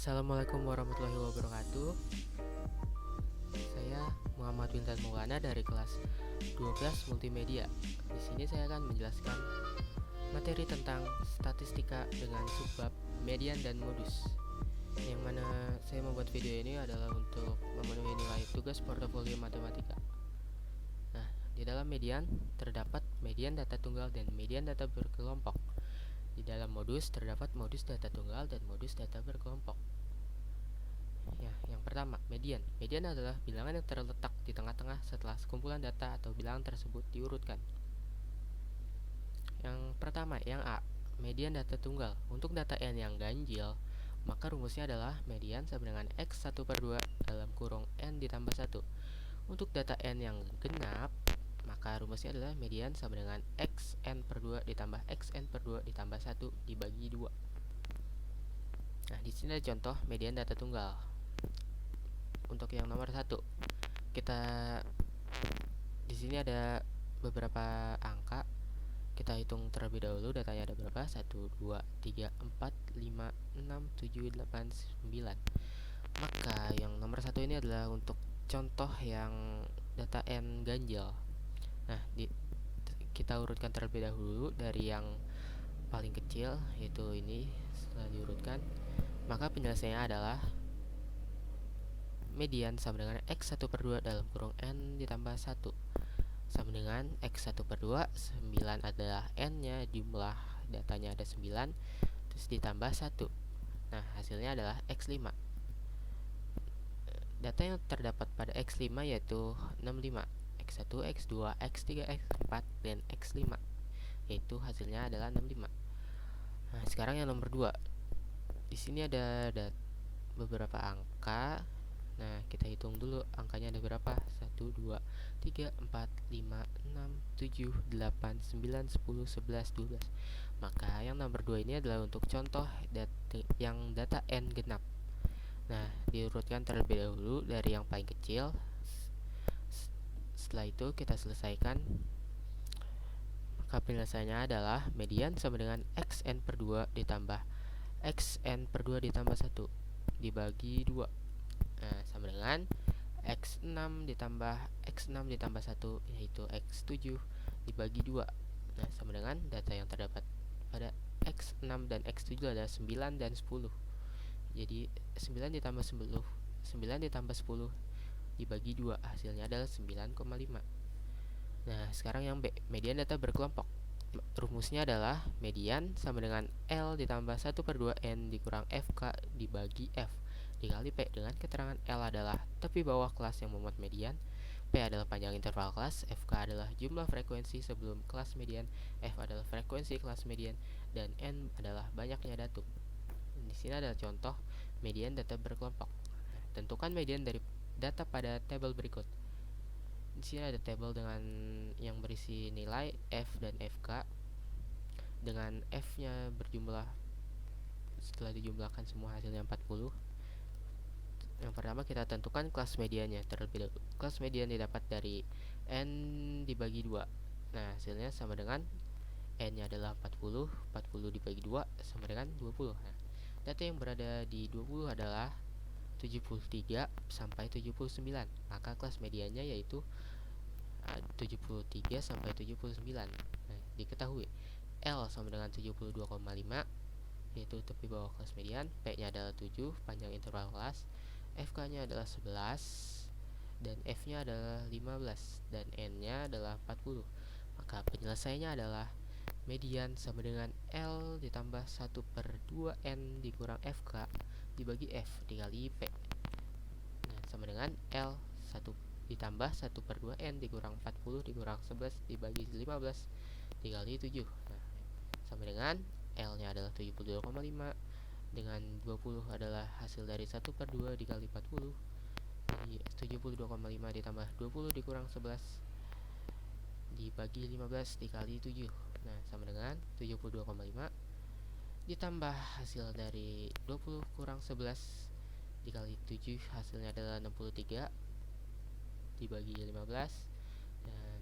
Assalamualaikum warahmatullahi wabarakatuh. Saya Muhammad Wintan Maulana dari kelas 12 Multimedia. Di sini saya akan menjelaskan materi tentang statistika dengan subbab median dan modus. Yang mana saya membuat video ini adalah untuk memenuhi nilai tugas portofolio matematika. Nah, di dalam median terdapat median data tunggal dan median data berkelompok. Di dalam modus terdapat modus data tunggal dan modus data berkelompok. Ya, yang pertama, median. Median adalah bilangan yang terletak di tengah-tengah setelah sekumpulan data atau bilangan tersebut diurutkan. Yang pertama, yang A, median data tunggal. Untuk data n yang ganjil, maka rumusnya adalah median sama dengan x1/2 dalam kurung n ditambah 1. Untuk data n yang genap, maka rumusnya adalah median sama dengan xn/2 ditambah xn/2 ditambah 1 dibagi 2. Nah, di sini ada contoh median data tunggal. Untuk yang nomor 1, kita di sini ada beberapa angka. Kita hitung terlebih dahulu datanya ada berapa? 1, 2, 3, 4, 5, 6, 7, 8, 9. Maka yang nomor 1 ini adalah untuk contoh yang data n ganjil. Nah, kita urutkan terlebih dahulu dari yang paling kecil, yaitu ini. Setelah diurutkan, maka penyelesaiannya adalah median sama dengan x1/2 dalam kurung n ditambah 1 sama dengan x1/2. 9 adalah n nya, jumlah datanya ada 9, terus ditambah 1. Nah, hasilnya adalah x5. Data yang terdapat pada x5 yaitu 65, x1, x2, x3, x4, dan x5, yaitu hasilnya adalah 65. Nah, sekarang yang nomor 2. Di sini ada beberapa angka. Nah, kita hitung dulu angkanya ada berapa? 1, 2, 3, 4, 5, 6, 7, 8, 9, 10, 11, 12. Maka yang nomor 2 ini adalah untuk contoh yang data n genap. Nah, diurutkan terlebih dahulu dari yang paling kecil. Setelah itu kita selesaikan. Maka penyelesaiannya adalah median sama dengan xn/2 ditambah xn/2 ditambah 1 dibagi 2. Nah, sama dengan x6 ditambah x6 ditambah 1, yaitu x7 dibagi 2. Nah, sama dengan data yang terdapat pada x6 dan x7 adalah 9 dan 10. Jadi 9 ditambah 10 dibagi 2, hasilnya adalah 9,5. Nah, sekarang yang B, median data berkelompok. Rumusnya adalah median sama dengan L ditambah 1/2 N dikurang FK dibagi F dikali P, dengan keterangan L adalah tepi bawah kelas yang memuat median, P adalah panjang interval kelas, FK adalah jumlah frekuensi sebelum kelas median, F adalah frekuensi kelas median, dan N adalah banyaknya datum. Di sini ada contoh median data berkelompok. Tentukan median dari data pada tabel berikut. Di sini ada tabel dengan yang berisi nilai F dan FK dengan F-nya berjumlah, setelah dijumlahkan semua hasilnya 40. Yang pertama kita tentukan kelas mediannya terlebih dahulu. Kelas median didapat dari N dibagi 2. Nah, hasilnya sama dengan N-nya adalah 40. 40 dibagi 2 sama dengan 20. Nah, data yang berada di 20 adalah 73 sampai 79. Maka kelas mediannya yaitu 73 sampai 79. Nah, diketahui L sama dengan 72,5, yaitu tepi bawah kelas median. P-nya adalah 7, panjang interval kelas. FK-nya adalah 11 dan F-nya adalah 15 dan N-nya adalah 40. Maka penyelesaiannya adalah median sama dengan L ditambah 1/2 N dikurang FK dibagi F dikali P. Nah, sama dengan L ditambah 1/2 N dikurang 40 dikurang 11 dibagi 15 dikali 7. Nah, sama dengan L-nya adalah 72,5 dengan 20 adalah hasil dari 1/2 dikali 40. Jadi 72,5 ditambah 20 dikurang 11 dibagi 15 dikali 7. Nah, sama dengan 72,5 ditambah hasil dari 20 kurang 11 dikali 7, hasilnya adalah 63 dibagi 15, dan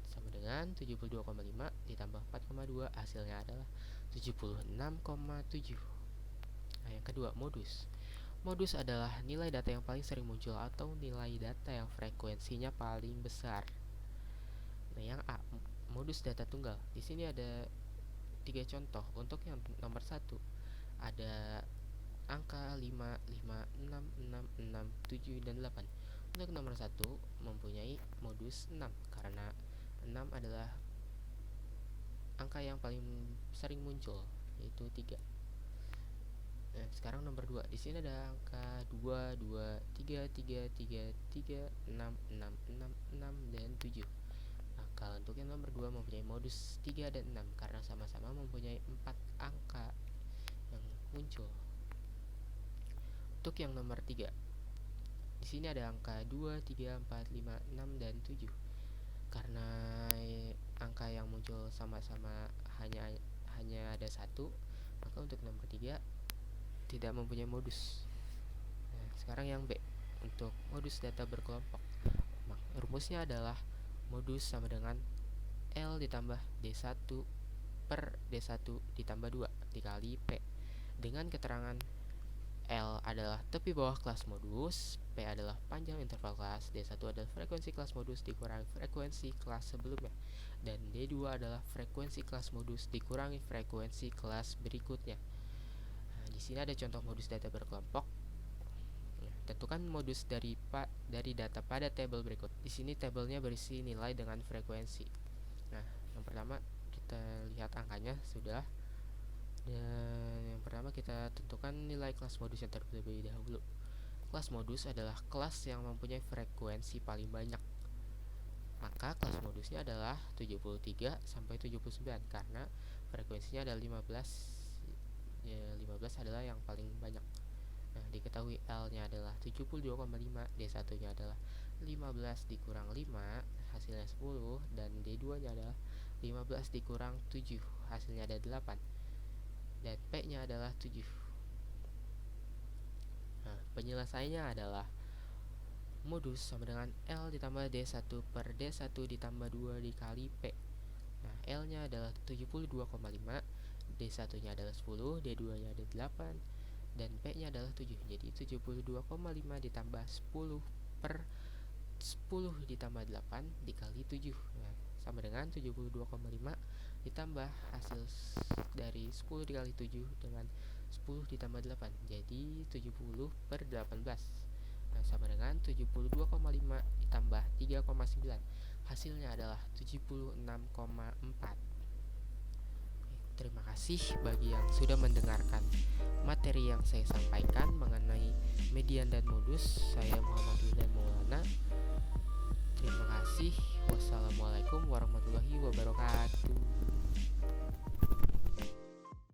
sama dengan 72,5 ditambah 4,2, hasilnya adalah 76,7. Nah, yang kedua, modus. Modus adalah nilai data yang paling sering muncul atau nilai data yang frekuensinya paling besar. Nah, yang A, modus data tunggal. Di sini ada 3 contoh. Untuk yang nomor 1 ada angka 5, 5, 6, 6, 6, 7, dan 8. Untuk nomor 1 mempunyai modus 6 karena 6 adalah angka yang paling sering muncul, yaitu 3. Nah, sekarang nomor 2. Di sini ada angka 2, 2, 3, 3, 3, 3, 6, 6, 6, 6, dan 7. Maka untuk yang nomor 2 mempunyai modus 3 dan 6 karena sama-sama mempunyai 4 angka yang muncul. Untuk yang nomor 3, di sini ada angka 2, 3, 4, 5, 6, dan 7. Karena angka yang muncul sama-sama hanya ada 1, maka untuk nomor 3 tidak mempunyai modus. Nah, sekarang yang B, untuk modus data berkelompok. Rumusnya adalah modus sama dengan L ditambah D1 per D1 ditambah 2 dikali P, dengan keterangan L adalah tepi bawah kelas modus, P adalah panjang interval kelas, D1 adalah frekuensi kelas modus dikurangi frekuensi kelas sebelumnya, dan D2 adalah frekuensi kelas modus dikurangi frekuensi kelas berikutnya. Nah, di sini ada contoh modus data berkelompok. Tentukan modus dari data pada tabel berikut. Di sini tabelnya berisi nilai dengan frekuensi. Nah, yang pertama kita lihat angkanya sudah. Dan yang pertama kita tentukan nilai kelas modus yang terlebih dahulu. Kelas modus adalah kelas yang mempunyai frekuensi paling banyak. Maka kelas modusnya adalah 73 sampai 79 karena frekuensinya ada 15. Ya, 15 adalah yang paling banyak. Nah, diketahui L-nya adalah 72,5, D1-nya adalah 15 dikurang 5, hasilnya 10, dan D2-nya adalah 15 dikurang 7, hasilnya ada 8. Dan P-nya adalah 7. Nah, penyelesaiannya adalah modus sama dengan L ditambah D1 per D1 ditambah 2 dikali P. Nah, L-nya adalah 72,5, D1-nya adalah 10, D2-nya ada 8, dan P-nya adalah 7. Jadi 72,5 ditambah 10 per 10 ditambah 8 dikali 7. Nah, sama dengan 72,5 ditambah hasil dari 10 dikali 7 dengan 10 ditambah 8. Jadi 70 per 18. Nah, sama dengan 72,5 ditambah 3,9. Hasilnya adalah 76,4. Terima kasih bagi yang sudah mendengarkan materi yang saya sampaikan mengenai median dan modus. Saya Muhammad Wildan Maulana. Terima kasih. Wassalamualaikum warahmatullahi wabarakatuh.